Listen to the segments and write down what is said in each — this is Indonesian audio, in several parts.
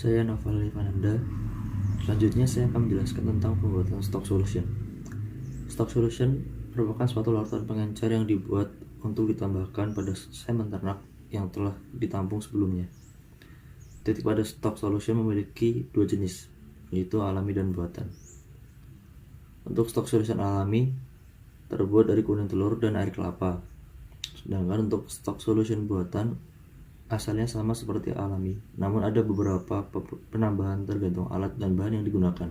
Saya Noval Livananda. Selanjutnya saya akan menjelaskan tentang pembuatan stock solution. Stock solution merupakan suatu larutan pengencer yang dibuat untuk ditambahkan pada semen ternak yang telah ditampung sebelumnya. Titik pada stock solution memiliki dua jenis, yaitu alami dan buatan. Untuk stock solution alami terbuat dari kuning telur dan air kelapa. Sedangkan untuk stock solution buatan asalnya sama seperti alami, namun ada beberapa penambahan tergantung alat dan bahan yang digunakan.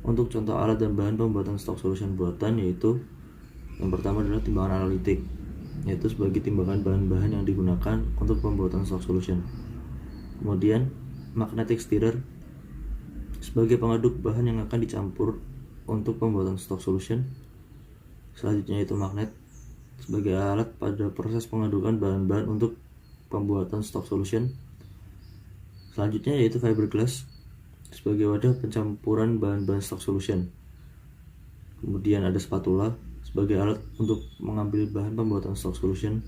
Untuk contoh alat dan bahan pembuatan stock solution buatan yaitu yang pertama adalah timbangan analitik, yaitu sebagai timbangan bahan-bahan yang digunakan untuk pembuatan stock solution. Kemudian magnetic stirrer sebagai pengaduk bahan yang akan dicampur untuk pembuatan stock solution. Selanjutnya yaitu magnet sebagai alat pada proses pengadukan bahan-bahan untuk pembuatan stock solution. Selanjutnya yaitu fiberglass sebagai wadah pencampuran bahan-bahan stock solution. Kemudian ada spatula sebagai alat untuk mengambil bahan pembuatan stock solution.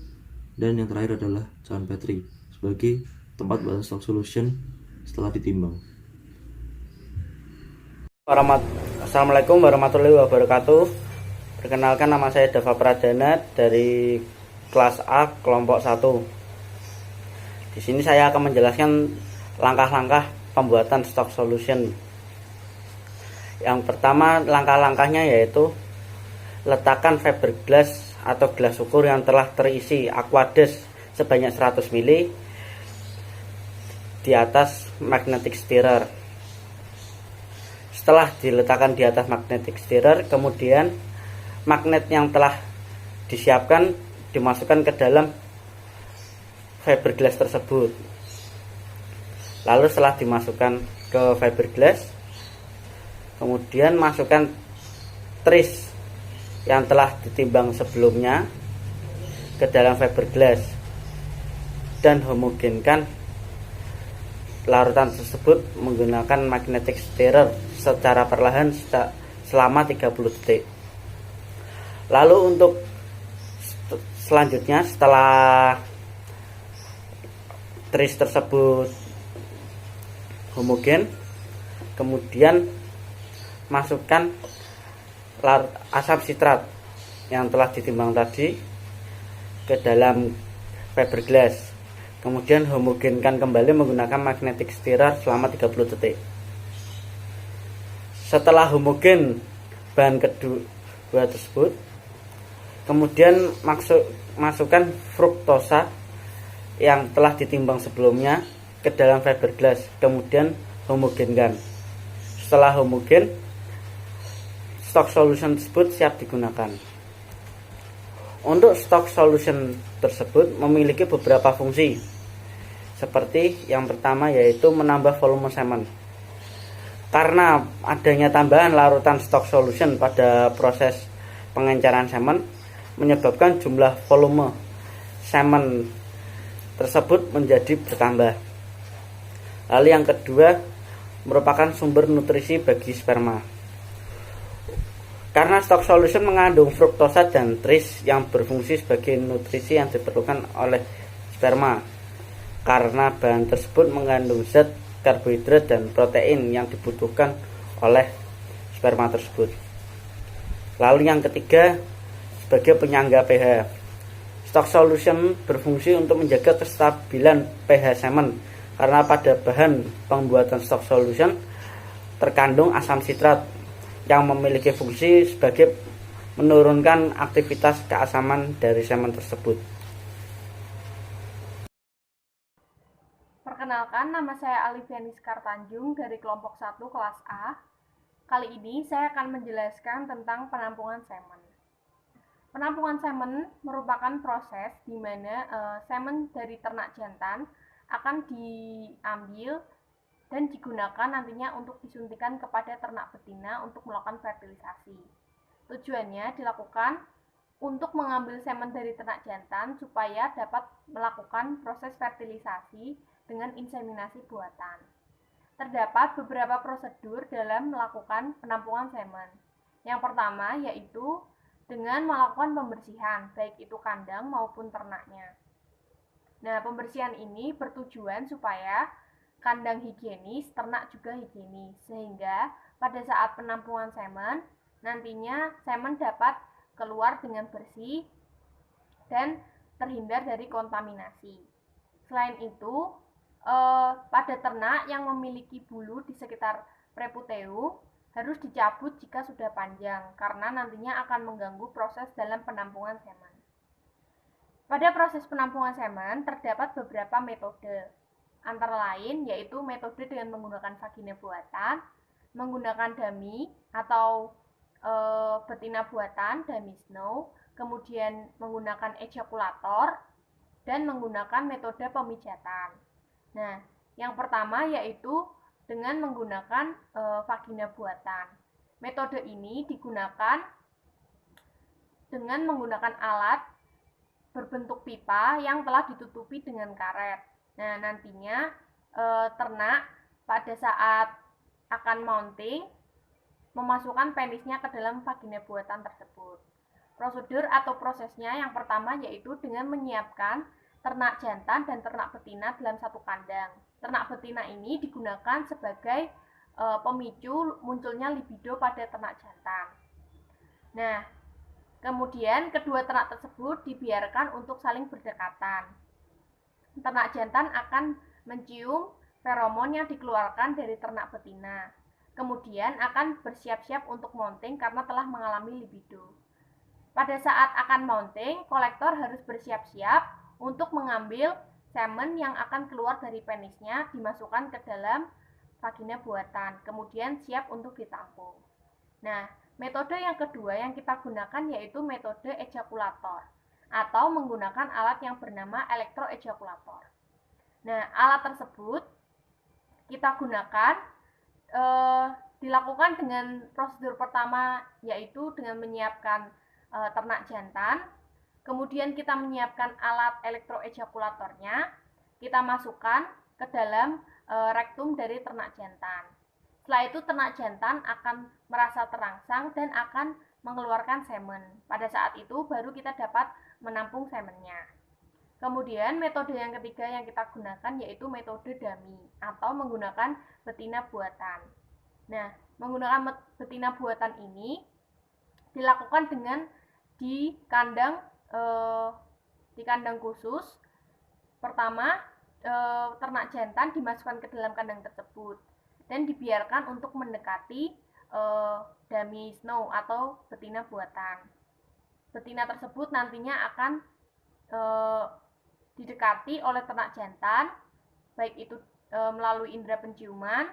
Dan yang terakhir adalah cawan Petri sebagai tempat bahan stock solution setelah ditimbang. Assalamualaikum warahmatullahi wabarakatuh. Perkenalkan, nama saya Dava Pradana dari kelas A kelompok 1. Di sini saya akan menjelaskan langkah-langkah pembuatan stock solution. Yang pertama, langkah-langkahnya yaitu letakkan fiberglass atau gelas ukur yang telah terisi aqueous sebanyak 100 ml di atas magnetic stirrer. Setelah diletakkan di atas magnetic stirrer, kemudian magnet yang telah disiapkan dimasukkan ke dalam fiberglass tersebut. Lalu setelah dimasukkan ke fiberglass, kemudian masukkan tris yang telah ditimbang sebelumnya ke dalam fiberglass dan homogenkan larutan tersebut menggunakan magnetic stirrer secara perlahan selama 30 detik. Lalu untuk selanjutnya, setelah tris tersebut homogen, kemudian masukkan asam sitrat yang telah ditimbang tadi ke dalam fiberglass. Kemudian homogenkan kembali menggunakan magnetic stirrer selama 30 detik. Setelah homogen bahan kedua tersebut, kemudian masukkan fruktosa yang telah ditimbang sebelumnya ke dalam fiberglass, kemudian homogenkan. Setelah homogen, stock solution tersebut siap digunakan. Untuk stock solution tersebut memiliki beberapa fungsi, seperti yang pertama yaitu menambah volume semen. Karena adanya tambahan larutan stock solution pada proses pengenceran semen menyebabkan jumlah volume semen tersebut menjadi bertambah. Lalu yang kedua merupakan sumber nutrisi bagi sperma. Karena stock solution mengandung fruktosa dan tris yang berfungsi sebagai nutrisi yang diperlukan oleh sperma. Karena bahan tersebut mengandung zat, karbohidrat, dan protein yang dibutuhkan oleh sperma tersebut. Lalu yang ketiga sebagai penyangga pH. Stock solution berfungsi untuk menjaga kestabilan pH semen karena pada bahan pembuatan stock solution terkandung asam sitrat yang memiliki fungsi sebagai menurunkan aktivitas keasaman dari semen tersebut. Perkenalkan, nama saya Alivianis Kartanjung dari kelompok 1 kelas A. Kali ini saya akan menjelaskan tentang penampungan semen. Penampungan semen merupakan proses di mana semen dari ternak jantan akan diambil dan digunakan nantinya untuk disuntikan kepada ternak betina untuk melakukan fertilisasi. Tujuannya dilakukan untuk mengambil semen dari ternak jantan supaya dapat melakukan proses fertilisasi dengan inseminasi buatan. Terdapat beberapa prosedur dalam melakukan penampungan semen. Yang pertama yaitu dengan melakukan pembersihan, baik itu kandang maupun ternaknya. Nah, pembersihan ini bertujuan supaya kandang higienis, ternak juga higienis, sehingga pada saat penampungan semen nantinya semen dapat keluar dengan bersih dan terhindar dari kontaminasi. Selain itu, pada ternak yang memiliki bulu di sekitar preputeum harus dicabut jika sudah panjang karena nantinya akan mengganggu proses dalam penampungan semen. Pada proses penampungan semen terdapat beberapa metode, antara lain yaitu metode dengan menggunakan vagina buatan, menggunakan dummy atau betina buatan, dummy snow, kemudian menggunakan ejakulator, dan menggunakan metode pemijatan. Nah, yang pertama yaitu dengan menggunakan vagina buatan. Metode ini digunakan dengan menggunakan alat berbentuk pipa yang telah ditutupi dengan karet. Nah, nantinya ternak pada saat akan mounting memasukkan penisnya ke dalam vagina buatan tersebut. Prosedur atau prosesnya yang pertama yaitu dengan menyiapkan ternak jantan dan ternak betina dalam satu kandang. Ternak betina ini digunakan sebagai pemicu munculnya libido pada ternak jantan. Nah, kemudian kedua ternak tersebut dibiarkan untuk saling berdekatan. Ternak jantan akan mencium feromon yang dikeluarkan dari ternak betina. Kemudian akan bersiap-siap untuk mounting karena telah mengalami libido. Pada saat akan mounting, kolektor harus bersiap-siap untuk mengambil semen yang akan keluar dari penisnya dimasukkan ke dalam vagina buatan, kemudian siap untuk ditampung. Nah, metode yang kedua yang kita gunakan yaitu metode ejakulator atau menggunakan alat yang bernama elektroejakulator. Nah, alat tersebut kita gunakan dilakukan dengan prosedur pertama yaitu dengan menyiapkan ternak jantan, kemudian kita menyiapkan alat elektroejakulatornya, kita masukkan ke dalam rektum dari ternak jantan. Setelah itu ternak jantan akan merasa terangsang dan akan mengeluarkan semen. Pada saat itu baru kita dapat menampung semennya. Kemudian metode yang ketiga yang kita gunakan yaitu metode dummy atau menggunakan betina buatan. Nah, menggunakan betina buatan ini dilakukan dengan di kandang khusus. Pertama, ternak jantan dimasukkan ke dalam kandang tersebut dan dibiarkan untuk mendekati dummy snow atau betina buatan. Betina tersebut nantinya akan didekati oleh ternak jantan, baik itu melalui indera penciuman,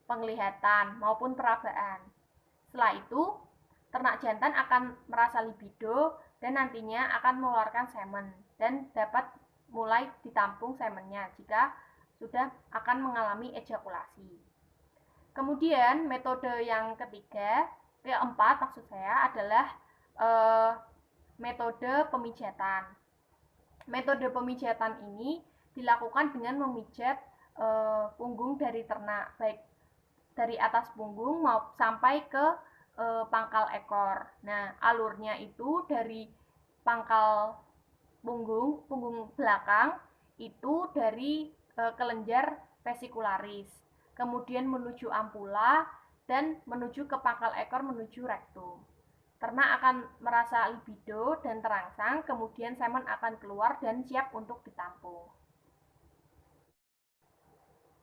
penglihatan, maupun perabaan. Setelah itu, ternak jantan akan merasa libido dan nantinya akan mengeluarkan semen dan dapat mulai ditampung semennya jika sudah akan mengalami ejakulasi. Kemudian metode yang keempat maksud saya adalah metode pemijatan. Metode pemijatan ini dilakukan dengan memijat punggung dari ternak, baik dari atas punggung sampai ke pangkal ekor. Nah, alurnya itu dari pangkal punggung belakang itu dari kelenjar vesicularis, kemudian menuju ampula dan menuju ke pangkal ekor menuju rektum. Ternak akan merasa libido dan terangsang, kemudian semen akan keluar dan siap untuk ditampung.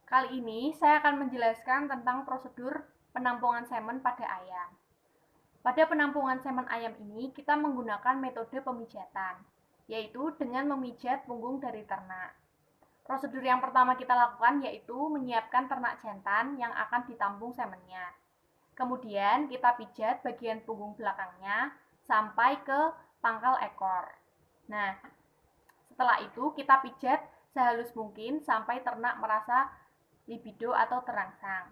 Kali ini saya akan menjelaskan tentang prosedur penampungan semen pada ayam. Pada penampungan semen ayam ini kita menggunakan metode pemijatan, yaitu dengan memijat punggung dari ternak. Prosedur yang pertama kita lakukan yaitu menyiapkan ternak jantan yang akan ditampung semennya. Kemudian kita pijat bagian punggung belakangnya sampai ke pangkal ekor. Nah, setelah itu kita pijat sehalus mungkin sampai ternak merasa libido atau terangsang.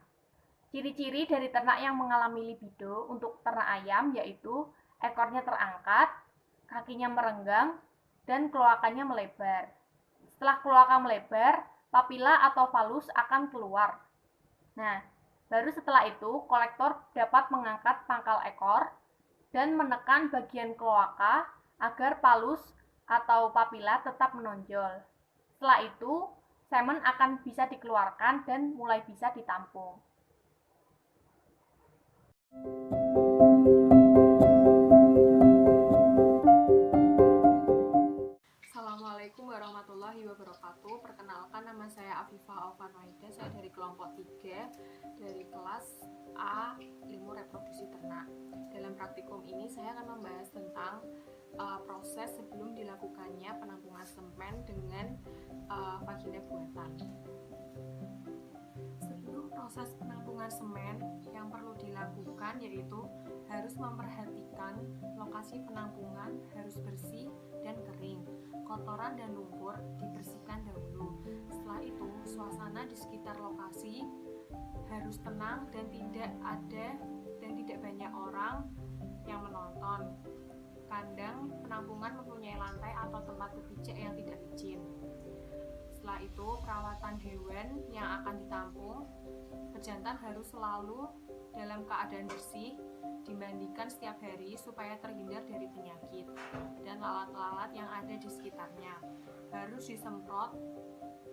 Ciri-ciri dari ternak yang mengalami libido untuk ternak ayam yaitu ekornya terangkat, kakinya merenggang, dan kloakanya melebar. Setelah kloaka melebar, papila atau falus akan keluar. Nah, baru setelah itu kolektor dapat mengangkat pangkal ekor dan menekan bagian kloaka agar palus atau papila tetap menonjol. Setelah itu, semen akan bisa dikeluarkan dan mulai bisa ditampung. Assalamualaikum warahmatullahi wabarakatuh. Perkenalkan, nama saya Afifah Alfarmaida. Saya dari kelompok 3 dari kelas A Ilmu Reproduksi Ternak. Dalam praktikum ini saya akan membahas tentang proses sebelum dilakukannya penampungan semen dengan vagina buatan. Sebelum proses penampungan semen, yang perlu dilakukan yaitu harus memperhatikan lokasi penampungan harus bersih dan kering. Kotoran dan lumpur dibersihkan dahulu. Setelah itu, suasana di sekitar lokasi harus tenang dan tidak banyak orang yang menonton. Kandang penampungan mempunyai lantai atau tempat berpijak yang tidak licin. Setelah itu, perawatan hewan yang akan ditampung, pejantan harus selalu dalam keadaan bersih, dimandikan setiap hari supaya terhindar dari penyakit, dan lalat-lalat yang ada di sekitarnya harus disemprot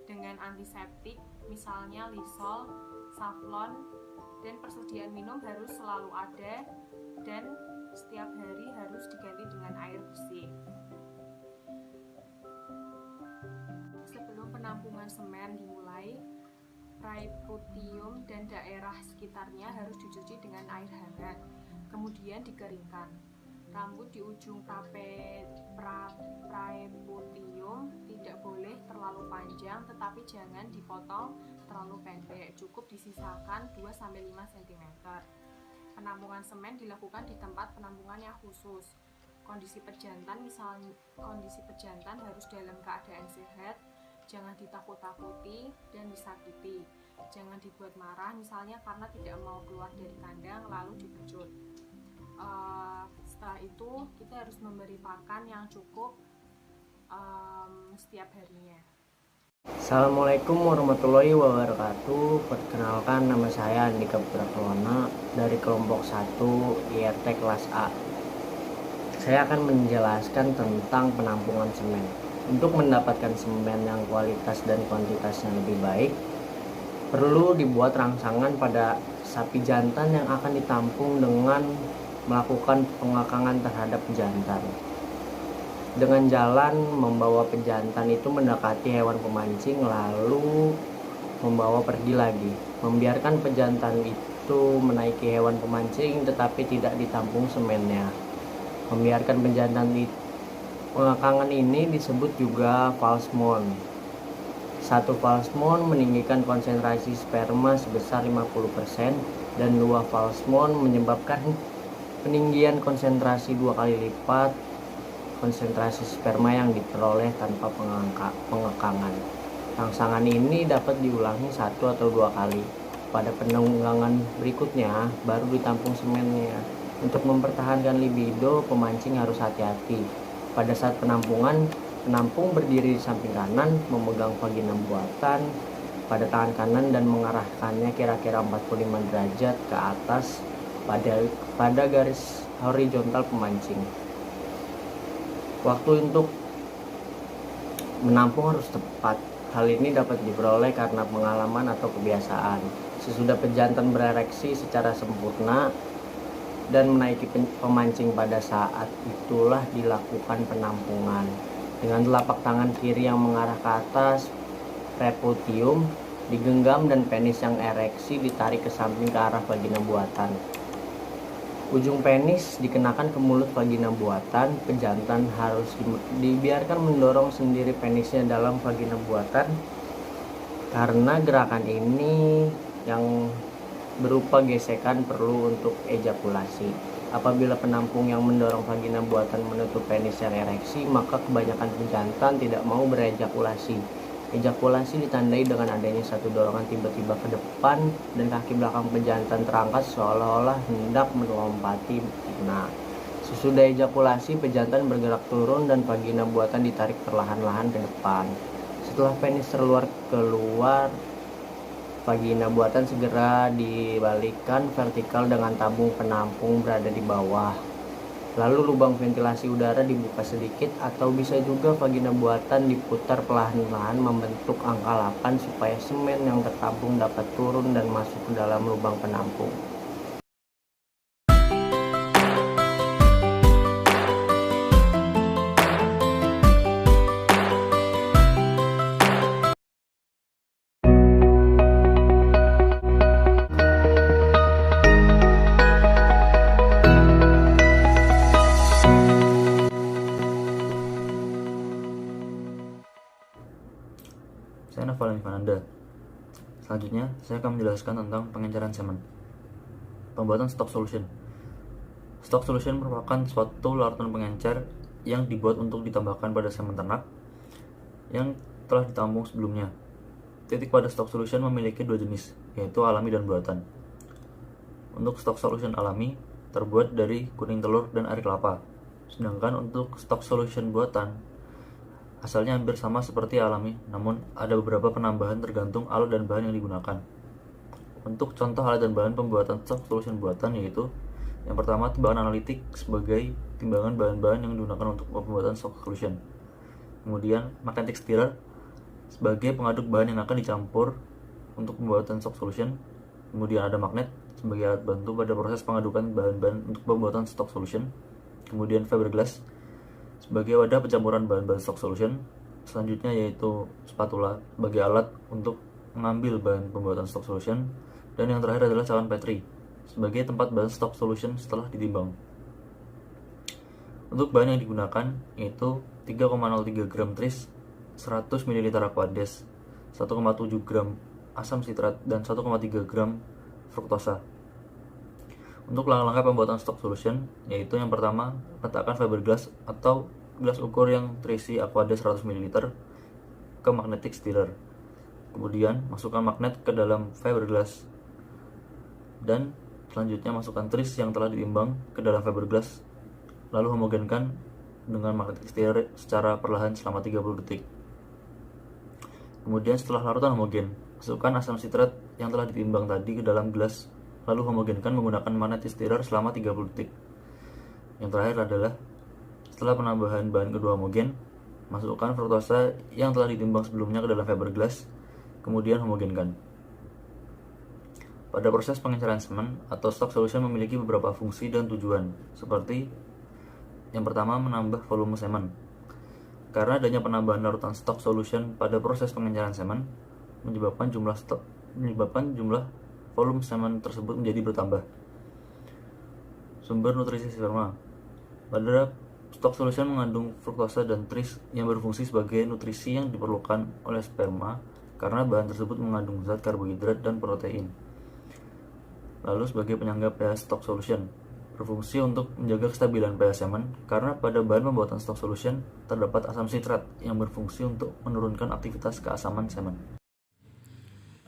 dengan antiseptik, misalnya Lysol, Savlon, dan persediaan minum harus selalu ada dan setiap hari harus diganti dengan air bersih. Sebelum penampungan semen dimulai, praeputium dan daerah sekitarnya harus dicuci dengan air hangat, kemudian dikeringkan. Rambut di ujung praeputium tidak boleh terlalu panjang, tetapi jangan dipotong terlalu pendek, cukup disisakan 2-5 cm. Penampungan semen dilakukan di tempat penampungan yang khusus. Kondisi pejantan harus dalam keadaan sehat, jangan ditakut-takuti dan disakiti. Jangan dibuat marah, misalnya karena tidak mau keluar dari kandang lalu dipecut. Setelah itu kita harus memberi pakan yang cukup setiap harinya. Assalamualaikum warahmatullahi wabarakatuh. Perkenalkan, nama saya Andika Putrakelwana dari kelompok 1 IRT kelas A. Saya akan menjelaskan tentang penampungan semen. Untuk mendapatkan semen yang kualitas dan kuantitasnya lebih baik, perlu dibuat rangsangan pada sapi jantan yang akan ditampung dengan melakukan pengakangan terhadap jantan. Dengan jalan membawa pejantan itu mendekati hewan pemancing lalu membawa pergi lagi. Membiarkan pejantan itu menaiki hewan pemancing tetapi tidak ditampung semennya. Membiarkan pejantan pengakangan ini disebut juga false mount. Satu false mount meninggikan konsentrasi sperma sebesar 50% dan 2 false mount menyebabkan peninggian konsentrasi 2 kali lipat konsentrasi sperma yang diperoleh tanpa pengekangan. Rangsangan ini dapat diulangi 1 atau 2 kali. Pada penunggangan berikutnya baru ditampung semennya. Untuk mempertahankan libido, pemancing harus hati-hati. Pada saat penampungan, penampung berdiri di samping kanan, memegang vagina buatan pada tangan kanan dan mengarahkannya kira-kira 45 derajat ke atas pada garis horizontal pemancing. Waktu untuk menampung harus tepat. Hal ini dapat diperoleh karena pengalaman atau kebiasaan. Sesudah pejantan berereksi secara sempurna dan menaiki pemancing, pada saat itulah dilakukan penampungan. Dengan telapak tangan kiri yang mengarah ke atas, praeputium digenggam dan penis yang ereksi ditarik ke samping ke arah vagina buatan. Ujung penis dikenakan ke mulut vagina buatan. Pejantan harus dibiarkan mendorong sendiri penisnya dalam vagina buatan karena gerakan ini yang berupa gesekan perlu untuk ejakulasi. Apabila penampung yang mendorong vagina buatan menutup penis yang ereksi, maka kebanyakan pejantan tidak mau berejakulasi. Ejakulasi ditandai dengan adanya satu dorongan tiba-tiba ke depan dan kaki belakang pejantan terangkat seolah-olah hendak melompati betina. Sesudah ejakulasi, pejantan bergerak turun dan vagina buatan ditarik perlahan-lahan ke depan. Setelah penis keluar, vagina buatan segera dibalikkan vertikal dengan tabung penampung berada di bawah. Lalu lubang ventilasi udara dibuka sedikit, atau bisa juga vagina buatan diputar perlahan-lahan membentuk angka 8 supaya semen yang tertampung dapat turun dan masuk ke dalam lubang penampung. Saya Naval Fananda. Selanjutnya, saya akan menjelaskan tentang pengenceran semen. Pembuatan stock solution. Stock solution merupakan suatu larutan pengencer yang dibuat untuk ditambahkan pada semen ternak yang telah ditampung sebelumnya. Titik pada stock solution memiliki dua jenis, yaitu alami dan buatan. Untuk stock solution alami terbuat dari kuning telur dan air kelapa, sedangkan untuk stock solution buatan asalnya hampir sama seperti alami, namun ada beberapa penambahan tergantung alat dan bahan yang digunakan. Untuk contoh alat dan bahan pembuatan stock solution buatan yaitu yang pertama, timbangan analitik sebagai timbangan bahan-bahan yang digunakan untuk pembuatan stock solution. Kemudian, magnetic stirrer sebagai pengaduk bahan yang akan dicampur untuk pembuatan stock solution. Kemudian ada magnet sebagai alat bantu pada proses pengadukan bahan-bahan untuk pembuatan stock solution. Kemudian fiberglass sebagai wadah pencampuran bahan-bahan stock solution. Selanjutnya yaitu spatula sebagai alat untuk mengambil bahan pembuatan stock solution. Dan yang terakhir adalah cawan Petri sebagai tempat bahan stock solution setelah ditimbang. Untuk bahan yang digunakan yaitu 3,03 gram tris, 100 ml aquades, 1,7 gram asam sitrat, dan 1,3 gram fruktosa. Untuk langkah-langkah pembuatan stock solution yaitu yang pertama, letakkan fiberglass atau gelas ukur yang terisi aquades 100 ml ke magnetic stirrer. Kemudian masukkan magnet ke dalam fiberglass dan selanjutnya masukkan tris yang telah ditimbang ke dalam fiberglass, lalu homogenkan dengan magnetic stirrer secara perlahan selama 30 detik. Kemudian setelah larutan homogen, masukkan asam sitrat yang telah ditimbang tadi ke dalam gelas, lalu homogenkan menggunakan magnetic stirrer selama 30 detik. Yang terakhir adalah setelah penambahan bahan kedua homogen, masukkan fruktosa yang telah ditimbang sebelumnya ke dalam fiberglass, kemudian homogenkan. Pada proses pengenceran semen atau stock solution memiliki beberapa fungsi dan tujuan, seperti yang pertama, menambah volume semen. Karena adanya penambahan larutan stock solution pada proses pengenceran semen menyebabkan jumlah volume semen tersebut menjadi bertambah. Sumber nutrisi sperma. Pada stock solution mengandung fruktosa dan tris yang berfungsi sebagai nutrisi yang diperlukan oleh sperma karena bahan tersebut mengandung zat karbohidrat dan protein. Lalu sebagai penyangga pH stock solution, berfungsi untuk menjaga kestabilan pH semen karena pada bahan pembuatan stock solution terdapat asam sitrat yang berfungsi untuk menurunkan aktivitas keasaman semen.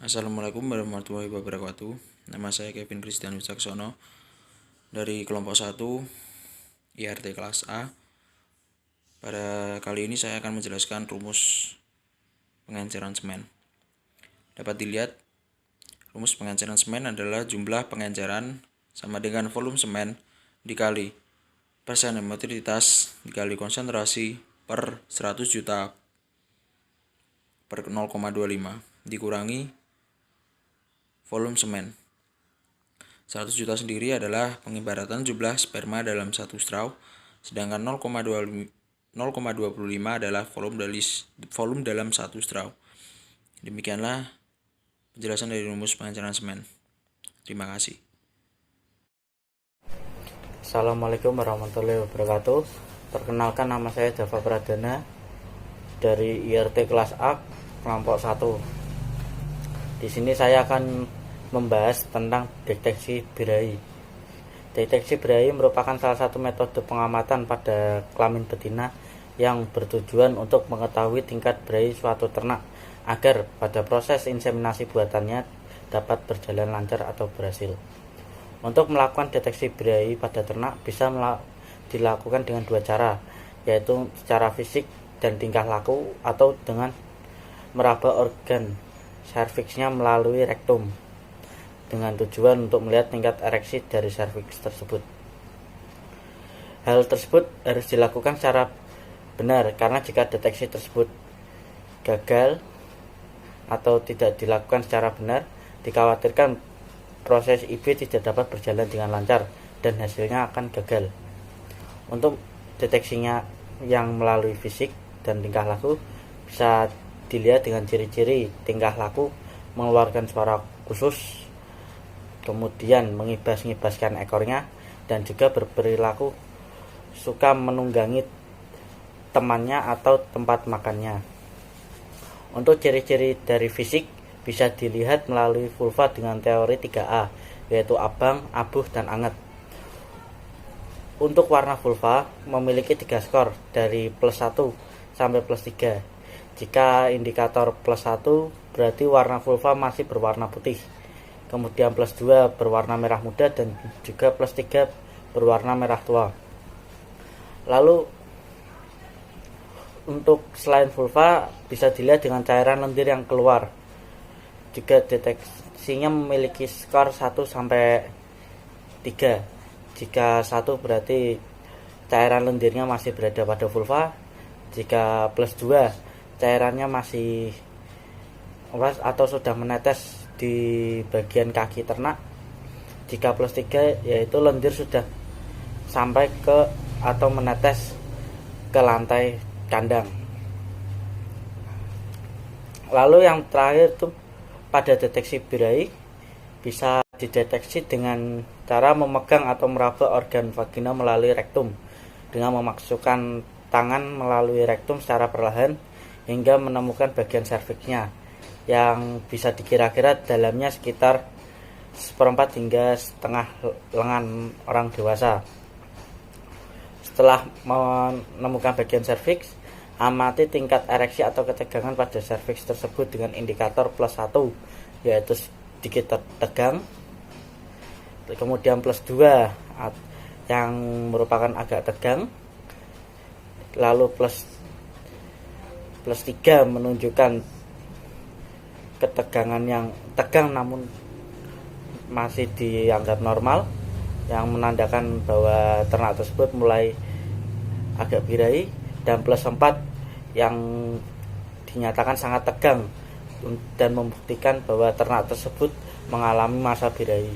Assalamualaikum warahmatullahi wabarakatuh. Nama saya Kevin Christian Wicaksono dari kelompok 1 IRT kelas A. Pada kali ini saya akan menjelaskan rumus pengenceran semen. Dapat dilihat, rumus pengenceran semen adalah jumlah pengenceran sama dengan volume semen dikali persen emitivitas dikali konsentrasi per 100 juta per 0,25 dikurangi volume semen. 100 juta sendiri adalah pengibaratan jumlah sperma dalam satu straw, sedangkan 0,25 adalah volume dalam satu straw. Demikianlah penjelasan dari rumus pengenceran semen. Terima kasih. Assalamualaikum warahmatullahi wabarakatuh. Perkenalkan, nama saya Java Pradana dari IRT kelas A kelompok 1. Di sini saya akan membahas tentang deteksi birahi. Deteksi birahi merupakan salah satu metode pengamatan pada kelamin betina yang bertujuan untuk mengetahui tingkat birahi suatu ternak agar pada proses inseminasi buatannya dapat berjalan lancar atau berhasil. Untuk melakukan deteksi birahi pada ternak bisa dilakukan dengan dua cara, yaitu secara fisik dan tingkah laku atau dengan meraba organ serviksnya melalui rektum dengan tujuan untuk melihat tingkat ereksi dari serviks tersebut. Hal tersebut harus dilakukan secara benar, karena jika deteksi tersebut gagal atau tidak dilakukan secara benar, dikhawatirkan proses IB tidak dapat berjalan dengan lancar dan hasilnya akan gagal. Untuk deteksinya yang melalui fisik dan tingkah laku bisa dilihat dengan ciri-ciri tingkah laku mengeluarkan suara khusus, kemudian mengibas-ngibaskan ekornya, dan juga berperilaku suka menunggangi temannya atau tempat makannya. Untuk ciri-ciri dari fisik bisa dilihat melalui vulva dengan teori 3A, yaitu abang, abuh, dan anget. Untuk warna vulva memiliki 3 skor dari +1 sampai +3. Jika indikator +1 berarti warna vulva masih berwarna putih, kemudian +2 berwarna merah muda, dan juga +3 berwarna merah tua. Lalu untuk selain vulva bisa dilihat dengan cairan lendir yang keluar. Jika deteksinya memiliki skor 1 sampai 3. Jika 1 berarti cairan lendirnya masih berada pada vulva. Jika +2 cairannya masih atau sudah menetes di bagian kaki ternak. Jika +3 yaitu lendir sudah sampai ke atau menetes ke lantai kandang. Lalu yang terakhir itu pada deteksi birahi bisa dideteksi dengan cara memegang atau meraba organ vagina melalui rektum dengan memasukkan tangan melalui rektum secara perlahan hingga menemukan bagian serviksnya yang bisa dikira-kira dalamnya sekitar 1/4 hingga setengah lengan orang dewasa. Setelah menemukan bagian serviks, amati tingkat ereksi atau ketegangan pada serviks tersebut dengan indikator +1, yaitu sedikit tegang, kemudian +2 yang merupakan agak tegang, lalu +3 menunjukkan ketegangan yang tegang namun masih dianggap normal, yang menandakan bahwa ternak tersebut mulai agak birahi, dan +4 yang dinyatakan sangat tegang dan membuktikan bahwa ternak tersebut mengalami masa birahi.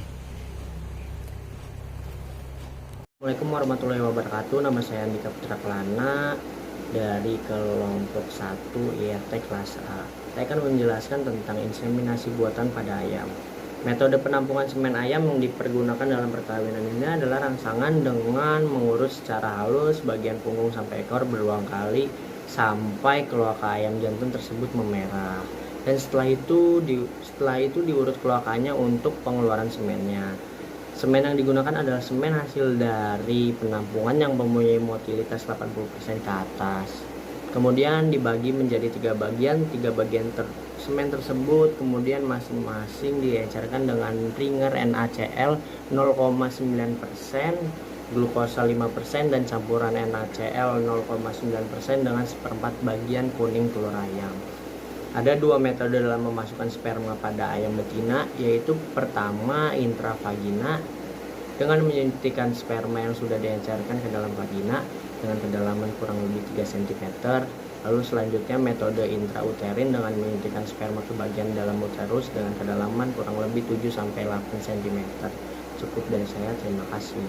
Assalamualaikum warahmatullahi wabarakatuh. Nama saya Andika Putra Kelana dari kelompok 1 IRT kelas A. Saya akan menjelaskan tentang inseminasi buatan pada ayam. Metode penampungan semen ayam yang dipergunakan dalam perkawinan ini adalah rangsangan dengan mengurut secara halus bagian punggung sampai ekor berulang kali sampai keloaka ayam jantan tersebut memerah. Dan setelah itu diurut keloakanya untuk pengeluaran semennya. Semen yang digunakan adalah semen hasil dari penampungan yang mempunyai motilitas 80% ke atas. Kemudian dibagi menjadi 3 bagian. Semen tersebut kemudian masing-masing diencerkan dengan ringer NaCl 0,9%, glukosa 5%, dan campuran NaCl 0,9% dengan 1/4 bagian kuning telur ayam. Ada 2 metode dalam memasukkan sperma pada ayam betina, yaitu pertama intravagina dengan menyuntikkan sperma yang sudah diencerkan ke dalam vagina dengan kedalaman kurang lebih 3 cm. Lalu selanjutnya metode intrauterin dengan menyuntikkan sperma ke bagian dalam uterus dengan kedalaman kurang lebih 7-8 cm. Cukup dari saya, terima kasih.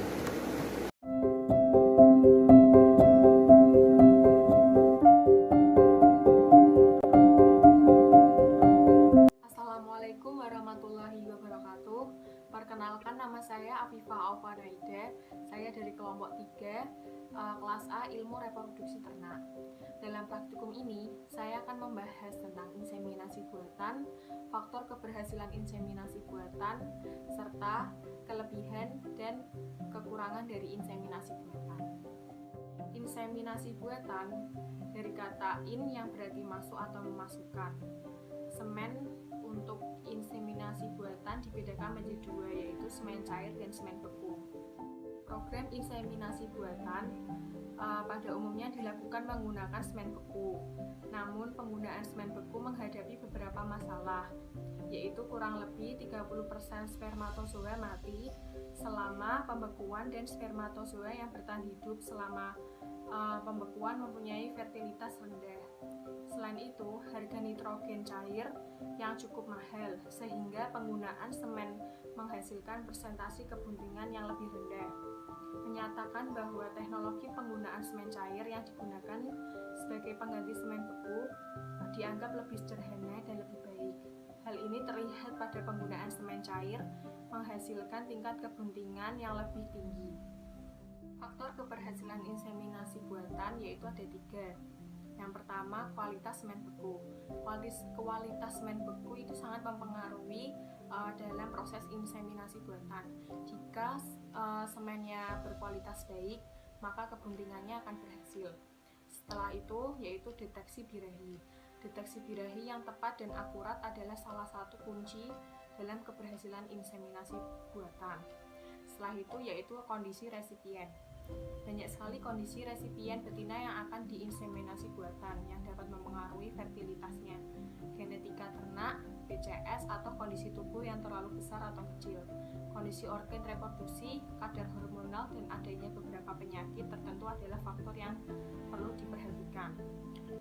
Assalamualaikum warahmatullahi wabarakatuh. Perkenalkan, nama saya Afifah Alfaraida. Saya dari kelompok 3 kelas A Ilmu Reproduksi Ternak. Dalam praktikum ini, saya akan membahas tentang inseminasi buatan, faktor keberhasilan inseminasi buatan, serta kelebihan dan kekurangan dari inseminasi buatan. Inseminasi buatan dari kata in yang berarti masuk atau memasukkan. Semen untuk inseminasi buatan dibedakan menjadi 2, yaitu semen cair dan semen beku. Program inseminasi buatan pada umumnya dilakukan menggunakan semen beku. Namun penggunaan semen beku menghadapi beberapa masalah, yaitu kurang lebih 30% spermatozoa mati selama pembekuan dan spermatozoa yang bertahan hidup selama pembekuan mempunyai fertilitas rendah. Selain itu, harga nitrogen cair yang cukup mahal sehingga penggunaan semen menghasilkan persentase kebuntingan yang lebih rendah. Menyatakan bahwa teknologi penggunaan semen cair yang digunakan sebagai pengganti semen beku dianggap lebih sederhana dan lebih baik. Hal ini terlihat pada penggunaan semen cair menghasilkan tingkat kebuntingan yang lebih tinggi. Faktor keberhasilan inseminasi buatan yaitu ada 3. Yang pertama, kualitas semen beku. Kualitas semen beku itu sangat mempengaruhi dalam proses inseminasi buatan. Jika semennya berkualitas baik, maka kebuntingannya akan berhasil. Setelah itu, yaitu deteksi birahi. Deteksi birahi yang tepat dan akurat adalah salah satu kunci dalam keberhasilan inseminasi buatan. Setelah itu, yaitu kondisi resipien. Banyak sekali kondisi resipien betina yang akan diinseminasi buatan yang dapat mempengaruhi fertilitasnya, genetika ternak, BCS, atau kondisi tubuh yang terlalu besar atau kecil, kondisi organ reproduksi, kadar hormonal, dan adanya beberapa penyakit tertentu adalah faktor yang perlu diperhatikan.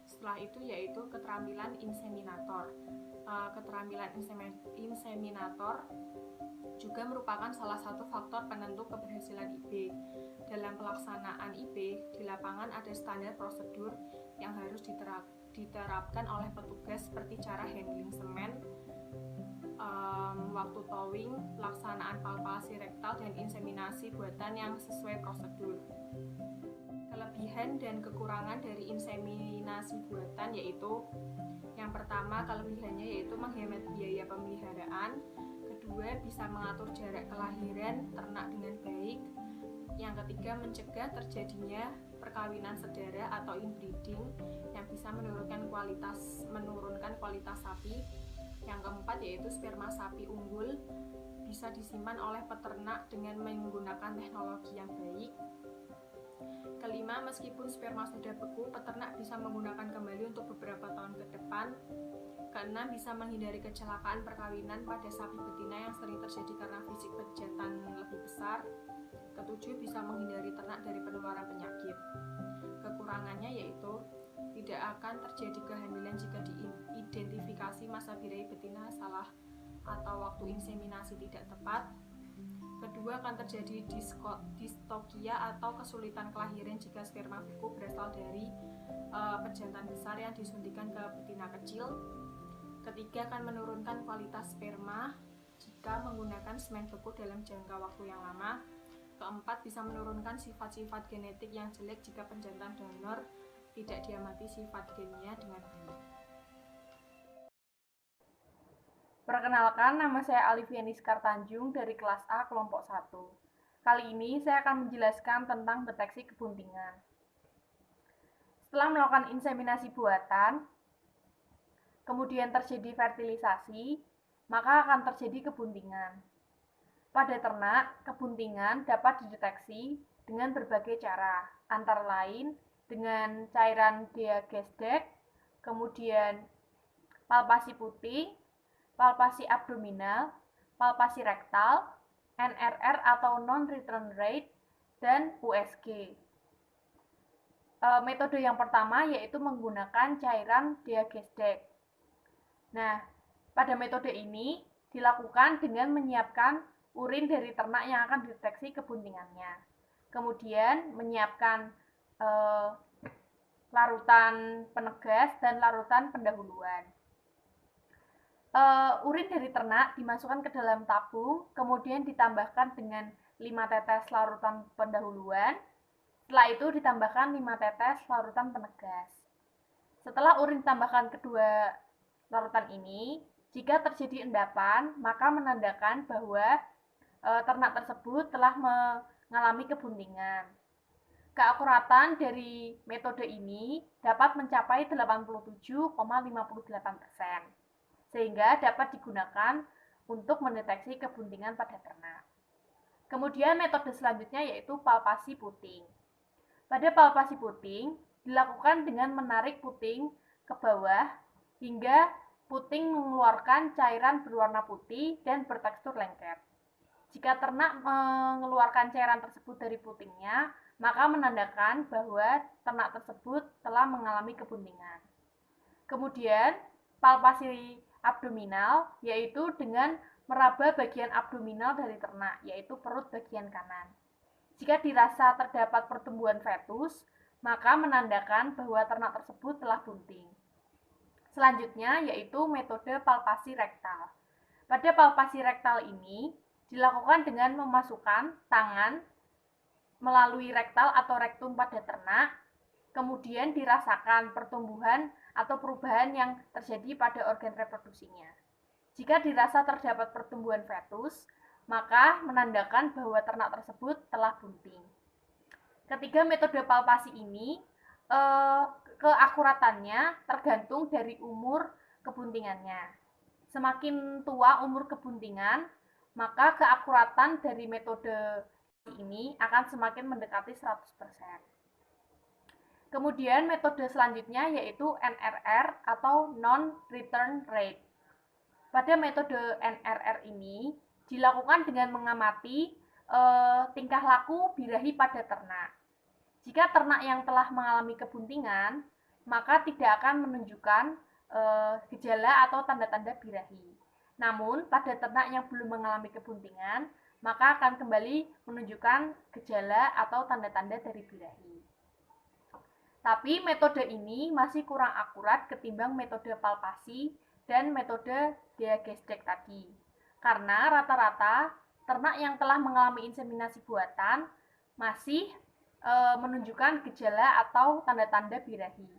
Setelah itu yaitu keterampilan inseminator. Keterampilan inseminator juga merupakan salah satu faktor penentu keberhasilan IB. Dalam pelaksanaan IB, di lapangan ada standar prosedur yang harus diterapkan oleh petugas seperti cara handling semen, waktu towing, pelaksanaan palpasi rektal, dan inseminasi buatan yang sesuai prosedur. Kelebihan dan kekurangan dari inseminasi buatan yaitu yang pertama, kelebihannya yaitu menghemat biaya pemeliharaan. Kedua, bisa mengatur jarak kelahiran ternak dengan baik. Yang ketiga, mencegah terjadinya perkawinan sedara atau inbreeding yang bisa menurunkan kualitas sapi. Yang keempat yaitu sperma sapi unggul bisa disimpan oleh peternak dengan menggunakan teknologi yang baik. Kelima, meskipun sperma sudah beku, peternak bisa menggunakan kembali untuk beberapa tahun ke depan. Keenam, bisa menghindari kecelakaan perkawinan pada sapi betina yang sering terjadi karena fisik pejantan lebih besar. Ketujuh, bisa menghindari ternak dari penularan penyakit. Kekurangannya yaitu tidak akan terjadi kehamilan jika diidentifikasi masa birahi betina salah atau waktu inseminasi tidak tepat. Kedua, akan terjadi distokia atau kesulitan kelahiran jika sperma beku berasal dari pejantan besar yang disuntikan ke betina kecil. Ketiga, akan menurunkan kualitas sperma jika menggunakan semen beku dalam jangka waktu yang lama. Keempat, bisa menurunkan sifat-sifat genetik yang jelek jika penjantan donor tidak diamati sifat gennya dengan baik. Perkenalkan, nama saya Aliviani Skartanjung dari kelas A kelompok 1. Kali ini saya akan menjelaskan tentang deteksi kebuntingan. Setelah melakukan inseminasi buatan, kemudian terjadi fertilisasi, maka akan terjadi kebuntingan. Pada ternak, kebuntingan dapat dideteksi dengan berbagai cara, antara lain dengan cairan diagnostik, kemudian palpasi putih, palpasi abdominal, palpasi rektal, NRR atau non-return rate, dan USG. Metode yang pertama yaitu menggunakan cairan diagnostik. Nah, pada metode ini dilakukan dengan menyiapkan urin dari ternak yang akan dideteksi kebuntingannya. Kemudian menyiapkan larutan penegas dan larutan pendahuluan. Urin dari ternak dimasukkan ke dalam tabung, kemudian ditambahkan dengan 5 tetes larutan pendahuluan. Setelah itu ditambahkan 5 tetes larutan penegas. Setelah urin ditambahkan kedua larutan ini, jika terjadi endapan, maka menandakan bahwa ternak tersebut telah mengalami kebuntingan. Keakuratan dari metode ini dapat mencapai 87,58%, sehingga dapat digunakan untuk mendeteksi kebuntingan pada ternak. Kemudian metode selanjutnya yaitu palpasi puting. Pada palpasi puting dilakukan dengan menarik puting ke bawah hingga puting mengeluarkan cairan berwarna putih dan bertekstur lengket. Jika ternak mengeluarkan cairan tersebut dari putingnya, maka menandakan bahwa ternak tersebut telah mengalami kebuntingan. Kemudian, palpasi abdominal yaitu dengan meraba bagian abdominal dari ternak, yaitu perut bagian kanan. Jika dirasa terdapat pertumbuhan fetus, maka menandakan bahwa ternak tersebut telah bunting. Selanjutnya yaitu metode palpasi rektal. Pada palpasi rektal ini dilakukan dengan memasukkan tangan melalui rektal atau rektum pada ternak, kemudian dirasakan pertumbuhan atau perubahan yang terjadi pada organ reproduksinya. Jika dirasa terdapat pertumbuhan fetus, maka menandakan bahwa ternak tersebut telah bunting. Ketiga metode palpasi ini keakuratannya tergantung dari umur kebuntingannya. Semakin tua umur kebuntingan, maka keakuratan dari metode ini akan semakin mendekati 100%. Kemudian metode selanjutnya yaitu NRR atau non-return rate. Pada metode NRR ini dilakukan dengan mengamati tingkah laku birahi pada ternak. Jika ternak yang telah mengalami kebuntingan, maka tidak akan menunjukkan gejala atau tanda-tanda birahi. Namun, pada ternak yang belum mengalami kebuntingan, maka akan kembali menunjukkan gejala atau tanda-tanda dari birahi. Tapi metode ini masih kurang akurat ketimbang metode palpasi dan metode diagnostik tadi. Karena rata-rata ternak yang telah mengalami inseminasi buatan masih menunjukkan gejala atau tanda-tanda birahi.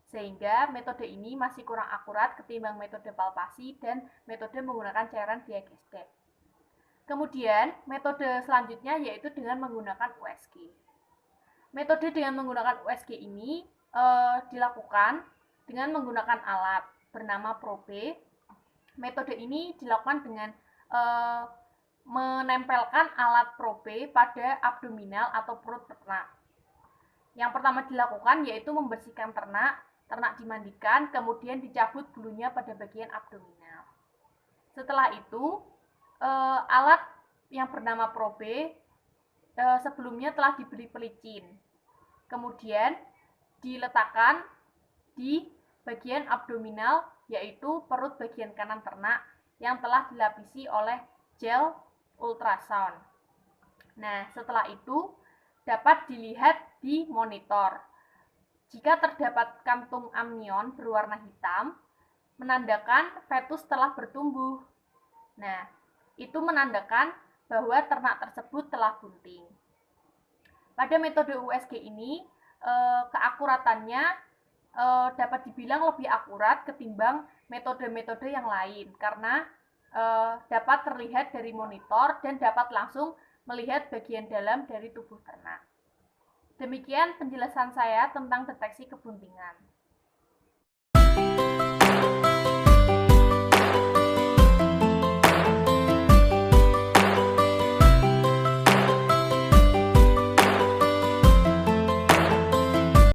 Sehingga metode ini masih kurang akurat ketimbang metode palpasi dan metode menggunakan cairan diagnostik. Kemudian metode selanjutnya yaitu dengan menggunakan USG. Metode dengan menggunakan USG ini dilakukan dengan menggunakan alat bernama probe. Metode ini dilakukan dengan menempelkan alat probe pada abdominal atau perut ternak. Yang pertama dilakukan yaitu membersihkan ternak dimandikan, kemudian dicabut bulunya pada bagian abdominal. Setelah itu, alat yang bernama probe sebelumnya telah diberi pelicin. Kemudian diletakkan di bagian abdominal, yaitu perut bagian kanan ternak yang telah dilapisi oleh gel ultrasound. Nah, setelah itu dapat dilihat di monitor. Jika terdapat kantung amnion berwarna hitam, menandakan fetus telah bertumbuh. Nah, itu menandakan bahwa ternak tersebut telah bunting. Pada metode USG ini, keakuratannya dapat dibilang lebih akurat ketimbang metode-metode yang lain, karena dapat terlihat dari monitor dan dapat langsung melihat bagian dalam dari tubuh ternak. Demikian penjelasan saya tentang deteksi kebuntingan.